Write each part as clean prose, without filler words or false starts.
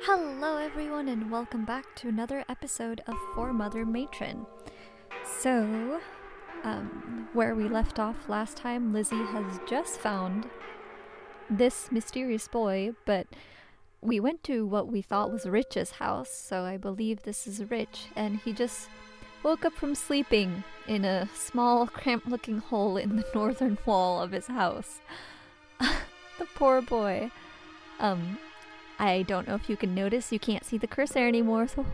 Hello everyone and welcome back to another episode of For Mother Matron. So, where we left off last time, Lizzy has just found this mysterious boy, but we went to what we thought was Rich's house, so I believe this is Rich, and he just woke up from sleeping in a small, cramped-looking hole in the northern wall of his house. The poor boy. I don't know if you can notice, you can't see the cursor anymore, so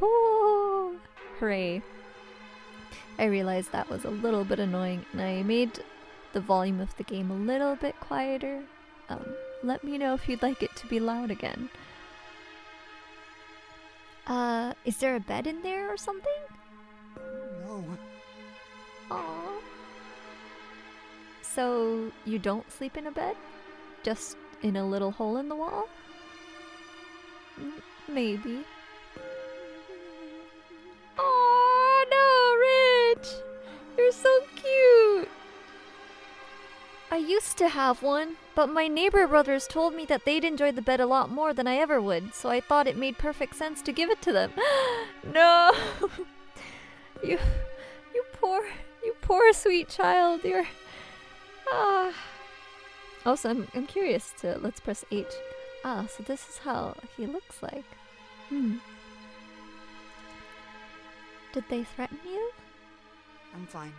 hooray. I realized that was a little bit annoying, and I made the volume of the game a little bit quieter. Let me know if you'd like it to be loud again. Is there a bed in there or something? No. Aww. So, you don't sleep in a bed? Just in a little hole in the wall? Maybe. Oh no, Rich! You're so cute! I used to have one, but my neighbor brothers told me that they'd enjoy the bed a lot more than I ever would, so I thought it made perfect sense to give it to them. No! You poor sweet child, you're... Also, I'm curious to... Let's press H. So this is how he looks like. Did they threaten you? I'm fine.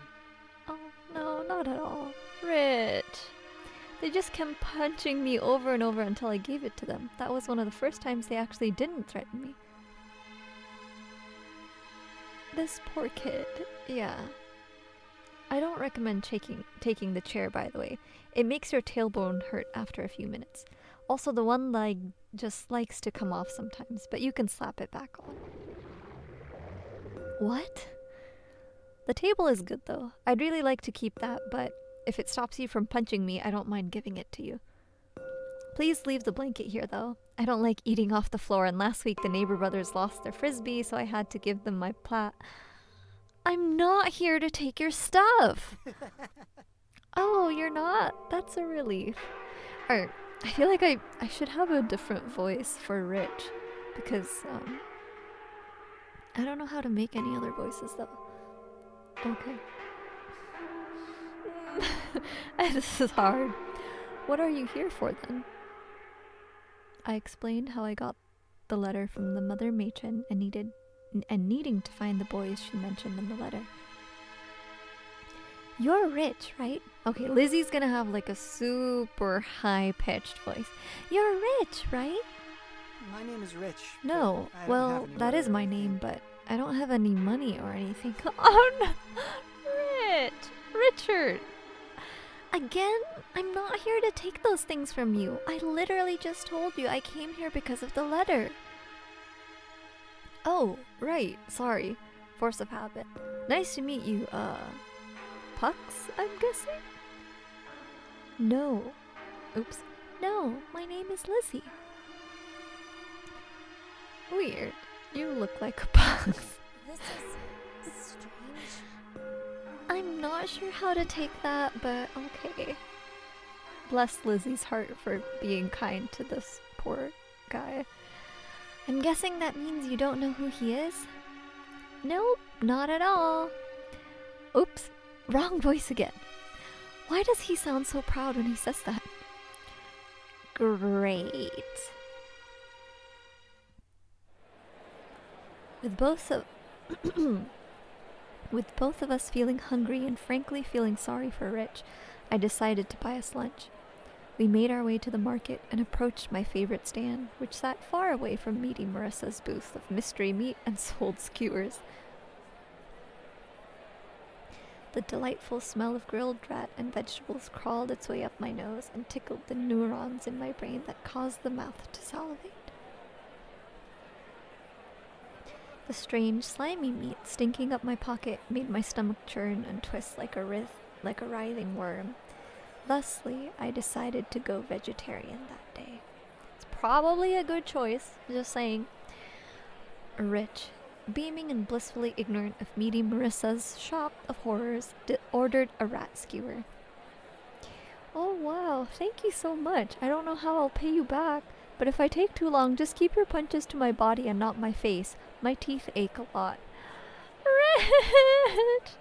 Oh, no, not at all. Rich. They just kept punching me over and over until I gave it to them. That was one of the first times they actually didn't threaten me. This poor kid. Yeah. I don't recommend taking the chair, by the way. It makes your tailbone hurt after a few minutes. Also, the one leg just likes to come off sometimes, but you can slap it back on. What? The table is good though. I'd really like to keep that, but if it stops you from punching me, I don't mind giving it to you. Please leave the blanket here though. I don't like eating off the floor, and last week the neighbor brothers lost their frisbee, so I had to give them my plat. I'm not here to take your stuff! Oh, you're not? That's a relief. Alright. I feel like I should have a different voice for Rich, because, I don't know how to make any other voices, though. Okay. This is hard. What are you here for, then? I explained how I got the letter from the Mother Matron and needing to find the boys she mentioned in the letter. You're Rich, right? Okay, Lizzy's gonna have like a super high-pitched voice. You're Rich, right? My name is Rich. No, I don't well, have any that money is or my anything. name, but I don't have any money or anything. Oh no! Richard! Again? I'm not here to take those things from you. I literally just told you I came here because of the letter. Oh, right. Sorry. Force of habit. Nice to meet you, Pux, I'm guessing? No. Oops. No, my name is Lizzy. Weird. You look like a Pux. This is strange. I'm not sure how to take that, but okay. Bless Lizzy's heart for being kind to this poor guy. I'm guessing that means you don't know who he is? Nope, not at all. Oops. Wrong voice again. Why does he sound so proud when he says that? Great. With both of us feeling hungry and frankly feeling sorry for Rich, I decided to buy us lunch. We made our way to the market and approached my favorite stand, which sat far away from meaty Marissa's booth of mystery meat and sold skewers. The delightful smell of grilled rat and vegetables crawled its way up my nose and tickled the neurons in my brain that caused the mouth to salivate. The strange, slimy meat stinking up my pocket made my stomach churn and twist like a writhing worm. Thusly, I decided to go vegetarian that day. It's probably a good choice, just saying. Rich, beaming and blissfully ignorant of meaty Marissa's shop of horrors, ordered a rat skewer. Oh wow, thank you so much. I don't know how I'll pay you back. But if I take too long, just keep your punches to my body and not my face. My teeth ache a lot. Rich!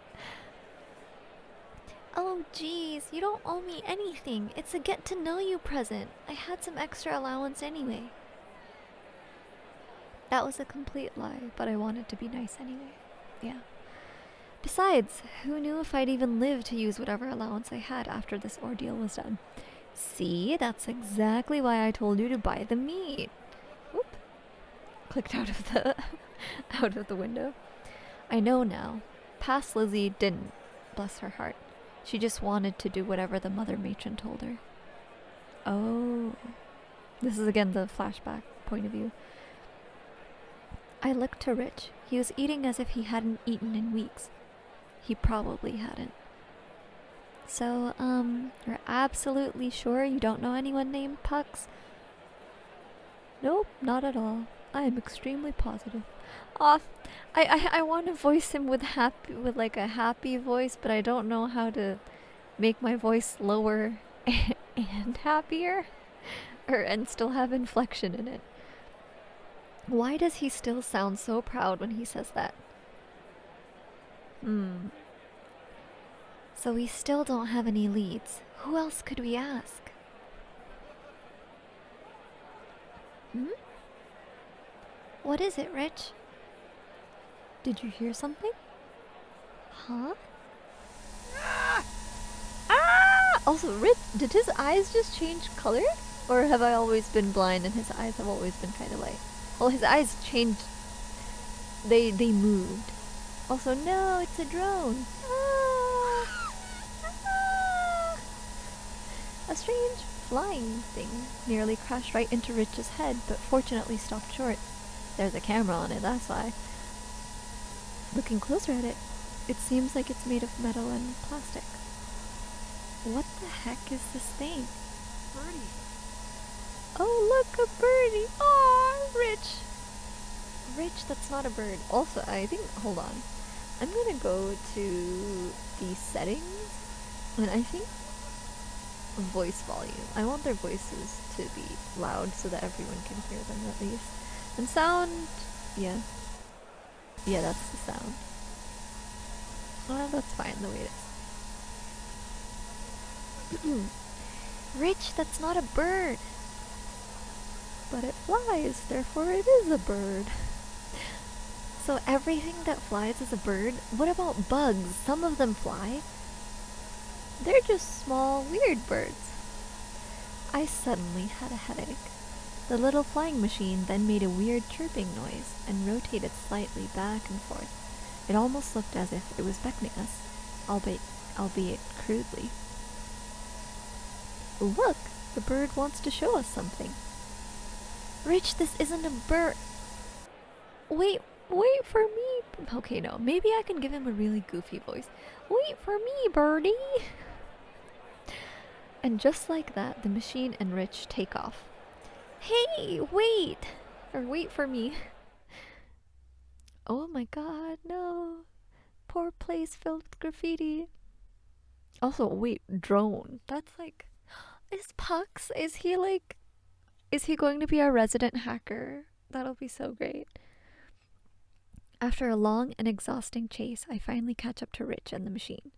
Oh, geez, you don't owe me anything. It's a get-to-know-you present. I had some extra allowance anyway. That was a complete lie, but I wanted to be nice anyway. Yeah. Besides, who knew if I'd even live to use whatever allowance I had after this ordeal was done? See, that's exactly why I told you to buy the meat. Whoop. Clicked out of the out of the window. I know now. Past Lizzy didn't, bless her heart. She just wanted to do whatever the Mother Matron told her. Oh. This is again the flashback point of view. I looked to Rich. He was eating as if he hadn't eaten in weeks. He probably hadn't. So, you're absolutely sure you don't know anyone named Pux? Nope, not at all. I am extremely positive. I want to voice him with like a happy voice, but I don't know how to make my voice lower and happier, and still have inflection in it. Why does he still sound so proud when he says that? So we still don't have any leads. Who else could we ask? What is it, Rich? Did you hear something? Huh? Also, Rich, did his eyes just change color? Or have I always been blind and his eyes have always been kind of light? Well, his eyes changed. They moved. Also, no, it's a drone. A strange flying thing nearly crashed right into Rich's head, but fortunately stopped short. There's a camera on it, that's why. Looking closer at it, it seems like it's made of metal and plastic. What the heck is this thing? Birdie. Oh, look, a birdie! Aw, Rich! Rich, that's not a bird. Also, I think, hold on. I'm gonna go to the settings, and I think voice volume. I want their voices to be loud so that everyone can hear them at least. And sound, yeah. Yeah, that's the sound. Well, that's fine the way it is. Rich, that's not a bird. But it flies, therefore it is a bird. So everything that flies is a bird? What about bugs? Some of them fly. They're just small, weird birds. I suddenly had a headache. The little flying machine then made a weird chirping noise and rotated slightly back and forth. It almost looked as if it was beckoning us, albeit crudely. Look, the bird wants to show us something. Rich, this isn't a bird. Wait for me. Okay, no, maybe I can give him a really goofy voice. Wait for me, birdie. And just like that, the machine and Rich take off. Hey, wait! Or wait for me. Oh my god, no. Poor place filled with graffiti. Also, wait, drone. That's like... Is Pux? Is he going to be our resident hacker? That'll be so great. After a long and exhausting chase, I finally catch up to Rich and the machine.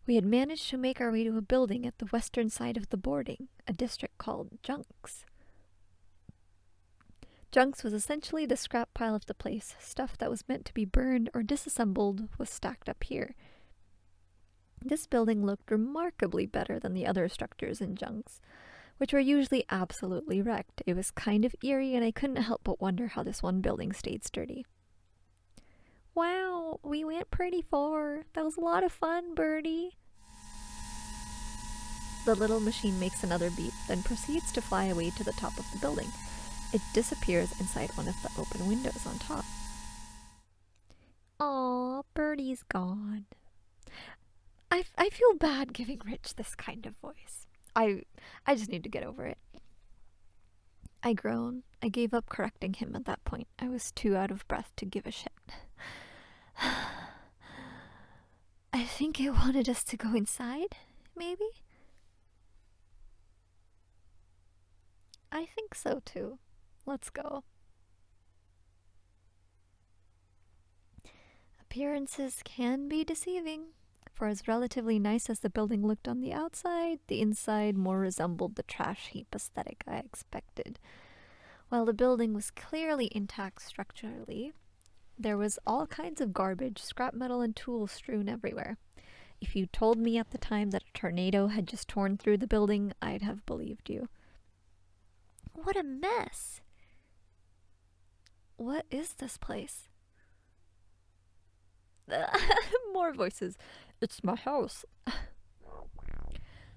We had managed to make our way to a building at the western side of the boarding, a district called Junks. Junks was essentially the scrap pile of the place. Stuff that was meant to be burned or disassembled was stacked up here. This building looked remarkably better than the other structures in Junks, which were usually absolutely wrecked. It was kind of eerie, and I couldn't help but wonder how this one building stayed sturdy. Wow, we went pretty far. That was a lot of fun, birdie. The little machine makes another beep, then proceeds to fly away to the top of the building. It disappears inside one of the open windows on top. Aw, birdie's gone. I feel bad giving Rich this kind of voice. I just need to get over it. I groan. I gave up correcting him at that point. I was too out of breath to give a shit. I think it wanted us to go inside, maybe? I think so too. Let's go. Appearances can be deceiving. For as relatively nice as the building looked on the outside, the inside more resembled the trash heap aesthetic I expected. While the building was clearly intact structurally, there was all kinds of garbage, scrap metal, and tools strewn everywhere. If you told me at the time that a tornado had just torn through the building, I'd have believed you. What a mess! What is this place? More voices. It's my house.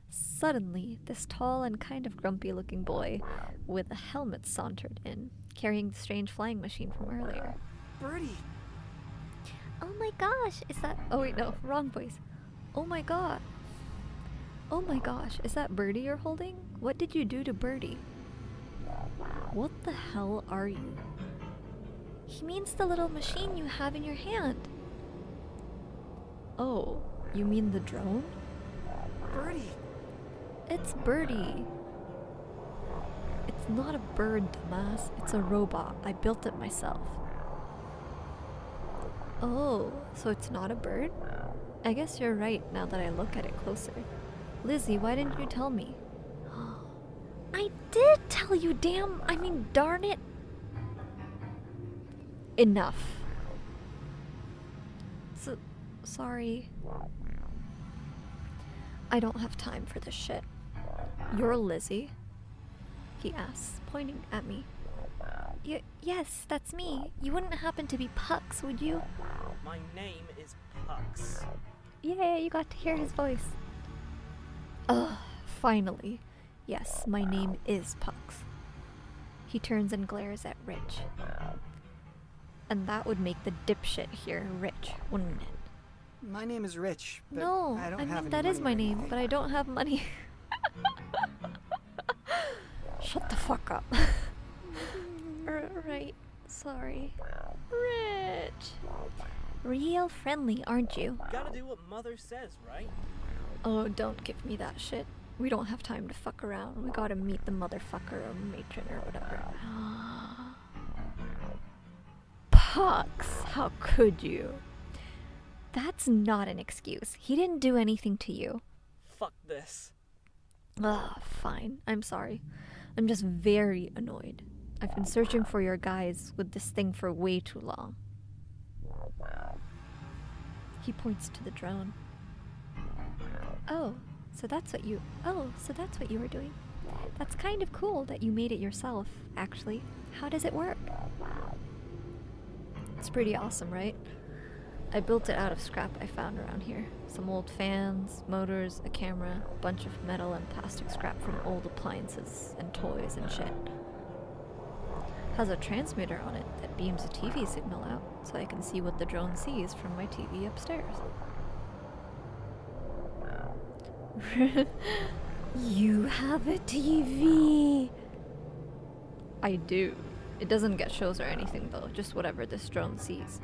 Suddenly, this tall and kind of grumpy-looking boy with a helmet sauntered in, carrying the strange flying machine from earlier. Birdie! Oh my gosh, is that... Oh wait, no, wrong voice. Oh my god. Oh my gosh, is that Birdie you're holding? What did you do to Birdie? What the hell are you? He means the little machine you have in your hand. Oh, you mean the drone? Birdie! It's Birdie. It's not a bird, dumbass. It's a robot. I built it myself. Oh, so it's not a bird? I guess you're right now that I look at it closer. Lizzy, why didn't you tell me? I did tell you, darn it. Enough. Sorry. I don't have time for this shit. You're Lizzy? He asks, pointing at me. Yes, that's me. You wouldn't happen to be Pux, would you? My name is Pux. Yay, you got to hear his voice. Ugh, finally. Yes, my name is Pux. He turns and glares at Rich. And that would make the dipshit here rich, wouldn't it? My name is Rich, but No, I don't have any that is my money or name, anything. but I don't have money. Shut the fuck up. Right, sorry. Rich. Real friendly, aren't you? Gotta do what Mother says, right? Oh, don't give me that shit. We don't have time to fuck around. We gotta meet the motherfucker or matron or whatever. Pux, how could you? That's not an excuse. He didn't do anything to you. Fuck this. Ugh, fine. I'm sorry. I'm just very annoyed. I've been searching for your guys with this thing for way too long. He points to the drone. Oh, so that's what you were doing. That's kind of cool that you made it yourself, actually. How does it work? It's pretty awesome, right? I built it out of scrap I found around here. Some old fans, motors, a camera, a bunch of metal and plastic scrap from old appliances and toys and shit. Has a transmitter on it that beams a TV signal out so I can see what the drone sees from my TV upstairs. You have a TV! I do. It doesn't get shows or anything though, just whatever this drone sees.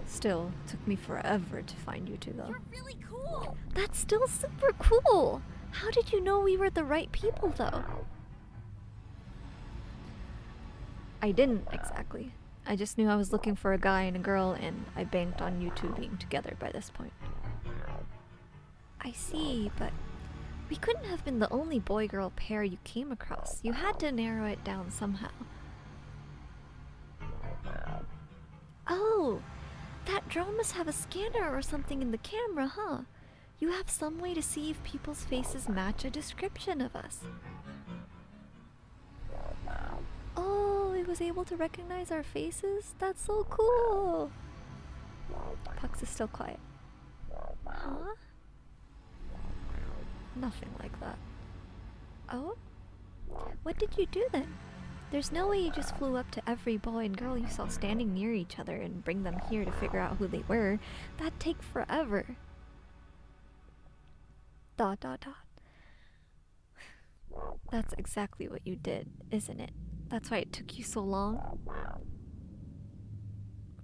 Still, took me forever to find you two though. You're really cool. That's still super cool! How did you know we were the right people though? I didn't exactly. I just knew I was looking for a guy and a girl and I banked on you two being together by this point. I see, but we couldn't have been the only boy-girl pair you came across. You had to narrow it down somehow. Oh! That drone must have a scanner or something in the camera, huh? You have some way to see if people's faces match a description of us. Oh, it was able to recognize our faces? That's so cool! Pux is still quiet. Huh? Nothing like that. Oh? What did you do then? There's no way you just flew up to every boy and girl you saw standing near each other and bring them here to figure out who they were. That'd take forever. ... That's exactly what you did, isn't it? That's why it took you so long?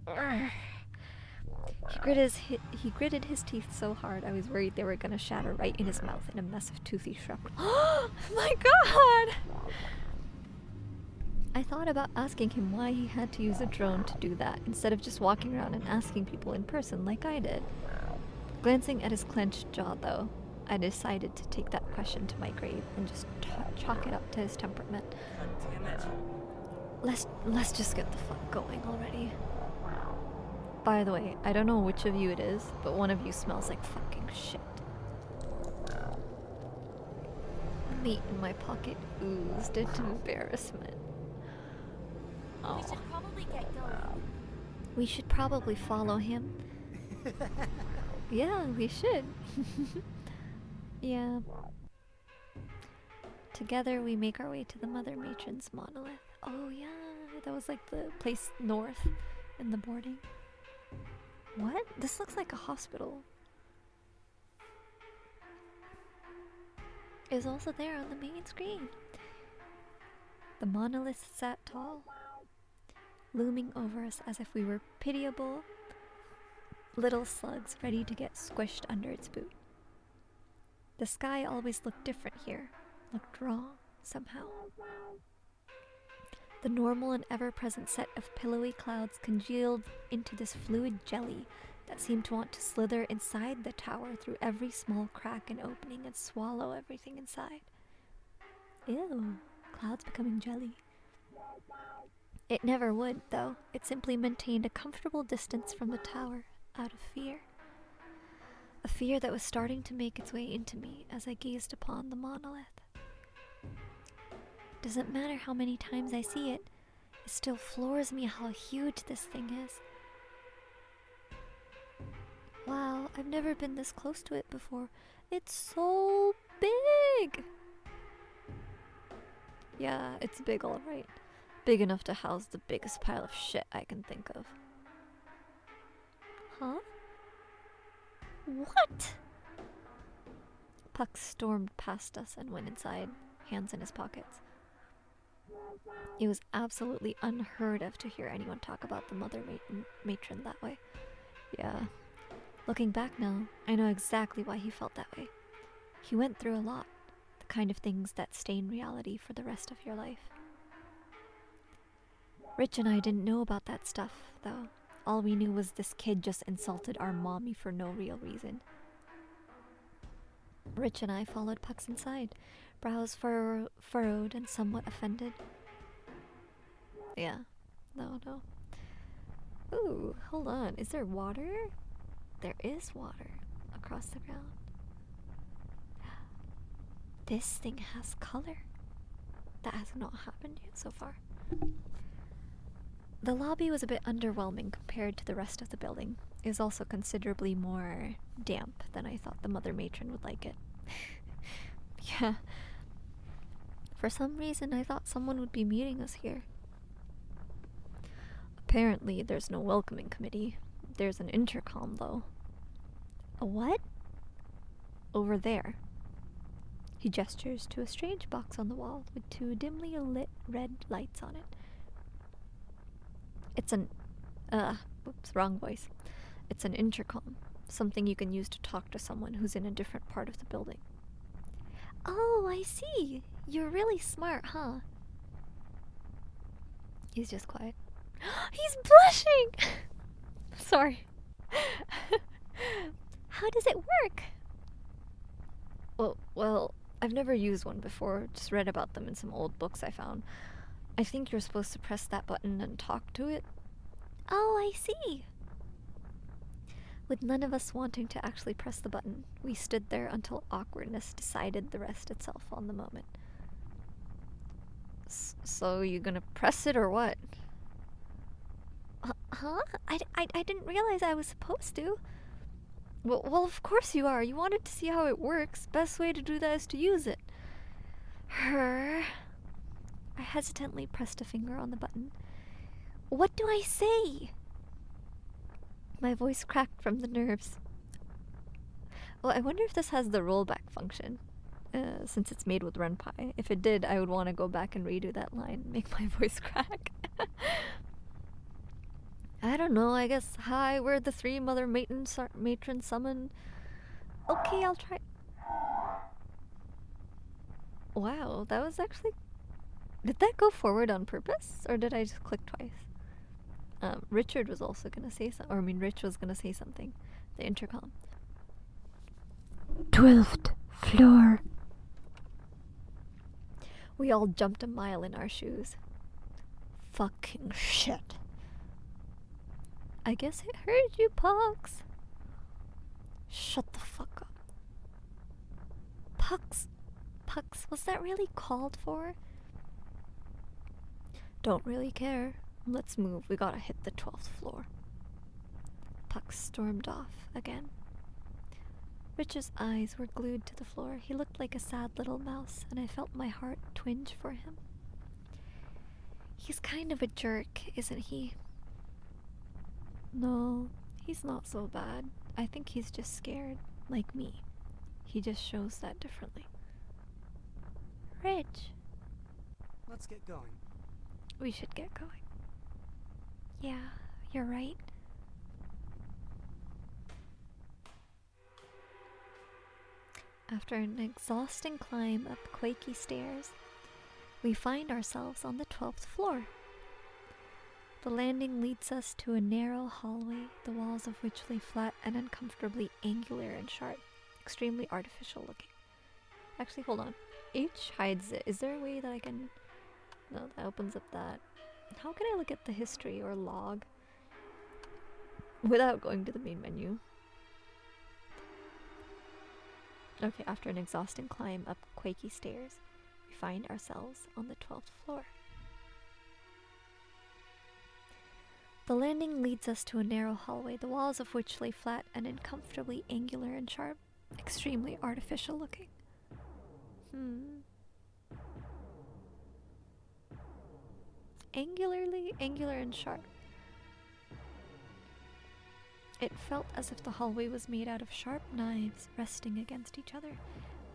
Urgh. He gritted his teeth so hard I was worried they were gonna shatter right in his mouth in a mess of toothy shrapnel. Oh my god! I thought about asking him why he had to use a drone to do that, instead of just walking around and asking people in person like I did. Glancing at his clenched jaw, though, I decided to take that question to my grave and just chalk it up to his temperament. God damn it. Let's just get the fuck going already. By the way, I don't know which of you it is, but one of you smells like fucking shit. Meat in my pocket oozed into embarrassment. We Oh. should probably get going. We should probably follow him. Yeah, we should. Yeah. Together we make our way to the Mother Matron's monolith. Oh yeah, that was like the place north in the boarding. What? This looks like a hospital. It was also there on the main screen. The monolith sat tall, looming over us as if we were pitiable little slugs ready to get squished under its boot. The sky always looked different here, looked raw somehow. The normal and ever-present set of pillowy clouds congealed into this fluid jelly that seemed to want to slither inside the tower through every small crack and opening and swallow everything inside. Ew, clouds becoming jelly. It never would, though. It simply maintained a comfortable distance from the tower, out of fear. A fear that was starting to make its way into me as I gazed upon the monolith. Doesn't matter how many times I see it, it still floors me how huge this thing is. Wow, I've never been this close to it before. It's so big! Yeah, it's big alright. Big enough to house the biggest pile of shit I can think of. Huh? What? Puck stormed past us and went inside, hands in his pockets. It was absolutely unheard of to hear anyone talk about the Mother Matron that way. Yeah. Looking back now, I know exactly why he felt that way. He went through a lot, the kind of things that stain reality for the rest of your life. Rich and I didn't know about that stuff, though. All we knew was this kid just insulted our mommy for no real reason. Rich and I followed Pux inside, brows furrowed and somewhat offended. Yeah. No. Ooh, hold on. Is there water? There is water across the ground. This thing has color. That has not happened yet so far. The lobby was a bit underwhelming compared to the rest of the building. It was also considerably more damp than I thought the Mother Matron would like it. Yeah. For some reason, I thought someone would be meeting us here. Apparently, there's no welcoming committee. There's an intercom, though. A what? Over there. He gestures to a strange box on the wall with two dimly lit red lights on it. It's an... oops, wrong voice. It's an intercom. Something you can use to talk to someone who's in a different part of the building. Oh, I see. You're really smart, huh? He's just quiet. He's blushing! Sorry. How does it work? Well, I've never used one before. Just read about them in some old books I found. I think you're supposed to press that button and talk to it. Oh, I see. With none of us wanting to actually press the button, we stood there until awkwardness decided the rest itself on the moment. So you gonna press it or what? Huh? I didn't realize I was supposed to. Well, of course you are. You wanted to see how it works. Best way to do that is to use it. I hesitantly pressed a finger on the button. What do I say? My voice cracked from the nerves. Well, I wonder if this has the rollback function, since it's made with Ren'Py. If it did, I would want to go back and redo that line, make my voice crack. I don't know, I guess, hi, we're the three Mother Matron summoned. Okay, I'll try. Wow, that was actually... Did that go forward on purpose? Or did I just click twice? Richard was also gonna say something. Or I mean, Rich was gonna say something. The intercom. 12th floor. We all jumped a mile in our shoes. Fucking shit. I guess it heard you, Pux. Shut the fuck up. Pux, was that really called for? Don't really care. Let's move. We gotta hit the 12th floor. Pux stormed off again. Rich's eyes were glued to the floor. He looked like a sad little mouse, and I felt my heart twinge for him. He's kind of a jerk, isn't he? No, he's not so bad. I think he's just scared, like me. He just shows that differently. Rich. Let's get going. We should get going. Yeah, you're right. After an exhausting climb up quaky stairs, we find ourselves on the 12th floor. The landing leads us to a narrow hallway, the walls of which lay flat and uncomfortably angular and sharp, extremely artificial looking. Actually, hold on. H hides it. Is there a way that I can... No, that opens up that. How can I look at the history or log without going to the main menu? Okay, after an exhausting climb up quaky stairs, we find ourselves on the 12th floor. The landing leads us to a narrow hallway, the walls of which lay flat and uncomfortably angular and sharp, extremely artificial looking. Angular and sharp. It felt as if the hallway was made out of sharp knives resting against each other,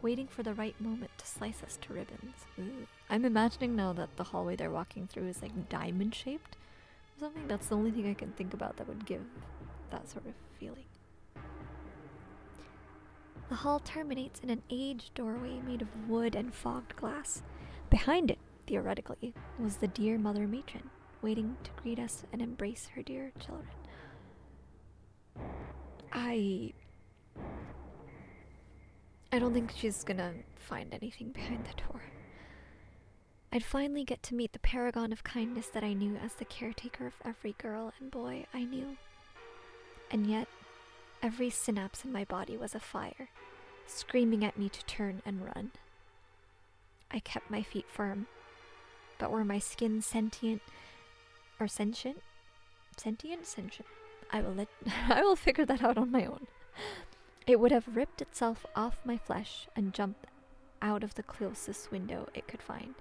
waiting for the right moment to slice us to ribbons. Ooh. I'm imagining now that the hallway they're walking through is like diamond shaped or something. That's the only thing I can think about that would give that sort of feeling. The hall terminates in an aged doorway made of wood and fogged glass. Behind it, theoretically, was the dear Mother Matron, waiting to greet us and embrace her dear children. I don't think she's gonna find anything behind the door. I'd finally get to meet the paragon of kindness that I knew as the caretaker of every girl and boy I knew. And yet, every synapse in my body was afire, screaming at me to turn and run. I kept my feet firm, but were my skin sentient or sentient? Sentient? Sentient. I will figure that out on my own. It would have ripped itself off my flesh and jumped out of the closest window it could find.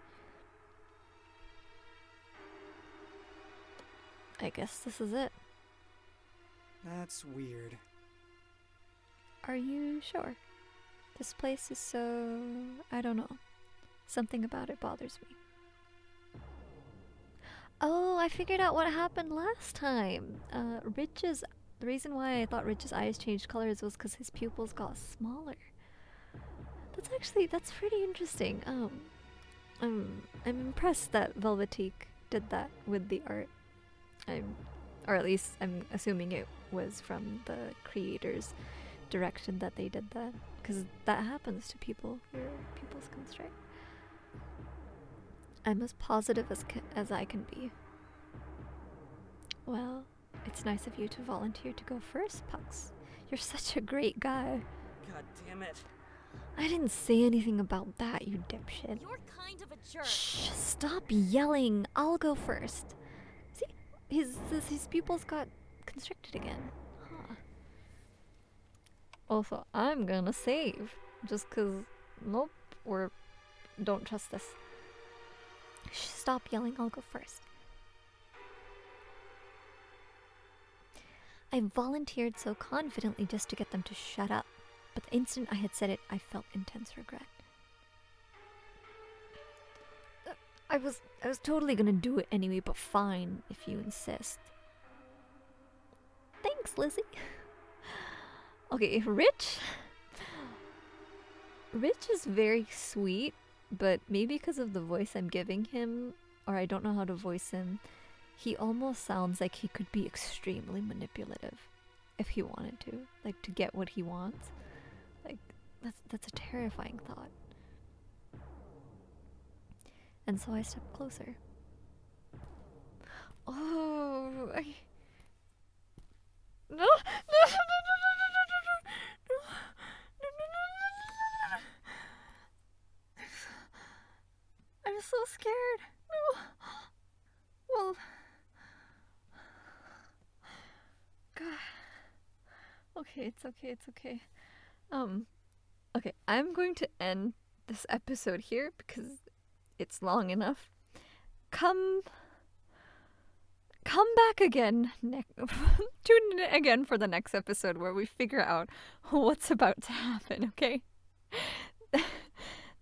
I guess this is it. That's weird. Are you sure? This place is so... I don't know. Something about it bothers me. Oh, I figured out what happened last time. The reason why I thought Rich's eyes changed colors was because his pupils got smaller. That's pretty interesting. I'm impressed that Velvetique did that with the art. Or at least I'm assuming it was from the creators' direction that they did that, because that happens to people. Your pupils constrict. I'm as positive as I can be. Well, it's nice of you to volunteer to go first, Pux. You're such a great guy. God damn it. I didn't say anything about that, you dipshit. You're kind of a jerk. Shh, stop yelling. I'll go first. See, his pupils got constricted again. Huh. Also, I'm gonna save. Just 'cause, nope, or don't trust this. Shh, stop yelling, I'll go first. I volunteered so confidently just to get them to shut up, but the instant I had said it, I felt intense regret. I was totally gonna do it anyway, but fine, if you insist. Thanks, Lizzy. Okay, Rich. Rich is very sweet, but maybe because of the voice I'm giving him, or I don't know how to voice him, he almost sounds like he could be extremely manipulative if he wanted to, like to get what he wants. Like that's a terrifying thought. And so I stepped closer. Oh, no, no, no, no, no, no, no, no, no, no, no. I'm so scared. No. Well, God. Okay, it's okay, it's okay. Okay, I'm going to end this episode here because it's long enough. Come back again. Tune in again for the next episode where we figure out what's about to happen, okay?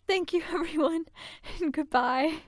Thank you, everyone, and goodbye.